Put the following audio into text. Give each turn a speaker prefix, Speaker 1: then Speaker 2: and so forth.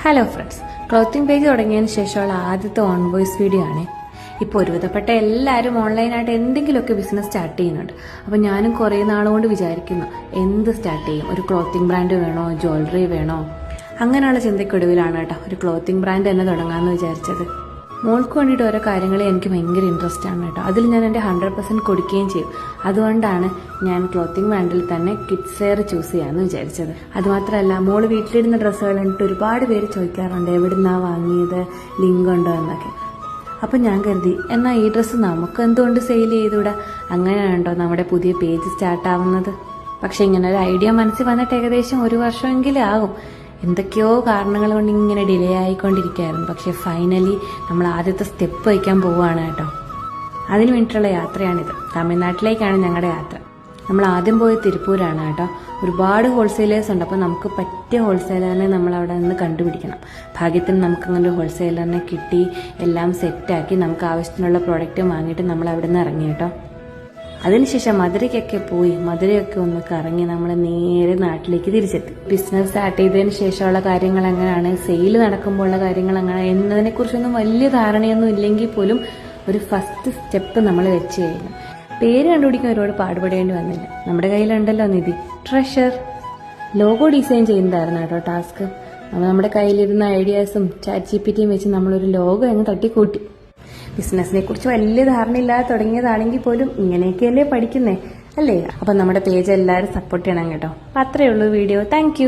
Speaker 1: Hello friends, clothing page തുടങ്ങിയതിന് ശേഷമുള്ള ആദ്യത്തെ ഓൺ വോയിസ് വീഡിയോ ആണ്. ഇപ്പോൾ ഒരുവിധപ്പെട്ട എല്ലാവരും ഓൺലൈനായിട്ട് എന്തെങ്കിലുമൊക്കെ ബിസിനസ് സ്റ്റാർട്ട് ചെയ്യുന്നുണ്ട്. അപ്പോൾ ഞാനും കുറേ നാളുകൊണ്ട് വിചാരിക്കുന്നു എന്ത് സ്റ്റാർട്ട് ചെയ്യും, ഒരു ക്ലോത്തിങ് ബ്രാൻഡ് വേണോ, ജ്വല്ലറി വേണോ, അങ്ങനെയുള്ള ചിന്തയ്ക്കൊടുവിലാണ് കേട്ടോ ഒരു ക്ലോത്തിങ് ബ്രാൻഡ് തന്നെ തുടങ്ങാമെന്ന് വിചാരിച്ചത്. മോൾക്ക് വേണ്ടിയിട്ട് ഓരോ കാര്യങ്ങളിൽ എനിക്ക് ഭയങ്കര ഇൻട്രസ്റ്റ് ആണ് കേട്ടോ. അതിൽ ഞാൻ എൻ്റെ 100% കൊടുക്കുകയും ചെയ്യും. അതുകൊണ്ടാണ് ഞാൻ ക്ലോത്തിങ് ബ്രാൻഡിൽ തന്നെ കിഡ്സ് വെയർ ചൂസ് ചെയ്യാമെന്ന് വിചാരിച്ചത്. അതുമാത്രമല്ല, മോള് വീട്ടിലിടുന്ന ഡ്രസ്സുകൾ കണ്ടിട്ട് ഒരുപാട് പേര് ചോദിക്കാറുണ്ട് എവിടുന്നാണ് വാങ്ങിയത്, ലിങ്ക് ഉണ്ടോ എന്നൊക്കെ. അപ്പം ഞാൻ കരുതി എന്നാൽ ഈ ഡ്രസ്സ് നമുക്ക് എന്തുകൊണ്ട് സെയിൽ ചെയ്തുകൂടാ. അങ്ങനെയാണോ നമ്മുടെ പുതിയ പേജ് സ്റ്റാർട്ടാവുന്നത്. പക്ഷെ ഇങ്ങനെ ഒരു ഐഡിയ മനസ്സിൽ വന്നിട്ട് ഏകദേശം 1 വർഷമെങ്കിലും ആകും. എന്തൊക്കെയോ കാരണങ്ങൾ കൊണ്ട് ഇങ്ങനെ ഡിലേ ആയിക്കൊണ്ടിരിക്കുകയായിരുന്നു. പക്ഷെ ഫൈനലി നമ്മൾ ആദ്യത്തെ സ്റ്റെപ്പ് വയ്ക്കാൻ പോവുകയാണ് കേട്ടോ. അതിന് വേണ്ടിയിട്ടുള്ള യാത്രയാണിത്. തമിഴ്നാട്ടിലേക്കാണ് ഞങ്ങളുടെ യാത്ര. നമ്മൾ ആദ്യം പോയി തിരുപ്പൂരാണ് കേട്ടോ. ഒരുപാട് ഹോൾസെയിലേഴ്സ് ഉണ്ട്. അപ്പോൾ നമുക്ക് പറ്റിയ ഹോൾസെയിലറിനെ നമ്മൾ അവിടെ നിന്ന് കണ്ടുപിടിക്കണം. ഭാഗ്യത്തിന് നമുക്കങ്ങനെ ഒരു ഹോൾസെയിലറിനെ കിട്ടി. എല്ലാം സെറ്റാക്കി നമുക്ക് ആവശ്യത്തിനുള്ള പ്രോഡക്റ്റ് വാങ്ങിയിട്ട് നമ്മൾ അവിടെ നിന്ന് ഇറങ്ങി കേട്ടോ. അതിനുശേഷം മധുരയ്ക്കൊക്കെ പോയി, മധുരയൊക്കെ ഒന്ന് കറങ്ങി നമ്മൾ നേരെ നാട്ടിലേക്ക് തിരിച്ചെത്തി. ബിസിനസ് സ്റ്റാർട്ട് ചെയ്തതിന് ശേഷമുള്ള കാര്യങ്ങൾ എങ്ങനെയാണ്, സെയിൽ നടക്കുമ്പോഴുള്ള കാര്യങ്ങൾ എങ്ങനെ എന്നതിനെക്കുറിച്ചൊന്നും വലിയ ധാരണയൊന്നും ഇല്ലെങ്കിൽ പോലും ഒരു ഫസ്റ്റ് സ്റ്റെപ്പ് നമ്മൾ വെച്ച് കഴിഞ്ഞു. പേര് കണ്ടുപിടിക്കാൻ ഒരുപാട് പാടുപെടേണ്ടി വന്നില്ല. നമ്മുടെ കയ്യിലുണ്ടല്ലോ നിധി ട്രഷർ. ലോഗോ ഡിസൈൻ ചെയ്യുന്നതായിരുന്നു കേട്ടോ ടാസ്ക്. നമ്മുടെ കയ്യിലിരുന്ന ഐഡിയാസും ChatGPT വെച്ച് നമ്മളൊരു ലോഗോ അങ്ങ് തട്ടിക്കൂട്ടി. ബിസിനസിനെ കുറിച്ച് വലിയ ധാരണയില്ലാതെ തുടങ്ങിയതാണെങ്കിൽ പോലും ഇങ്ങനെയൊക്കെയല്ലേ പഠിക്കുന്നേ, അല്ലേ? അപ്പം നമ്മുടെ പേജ് എല്ലാവരും സപ്പോർട്ട് ചെയ്യണം കേട്ടോ. അത്രയേ ഉള്ളൂ വീഡിയോ. താങ്ക്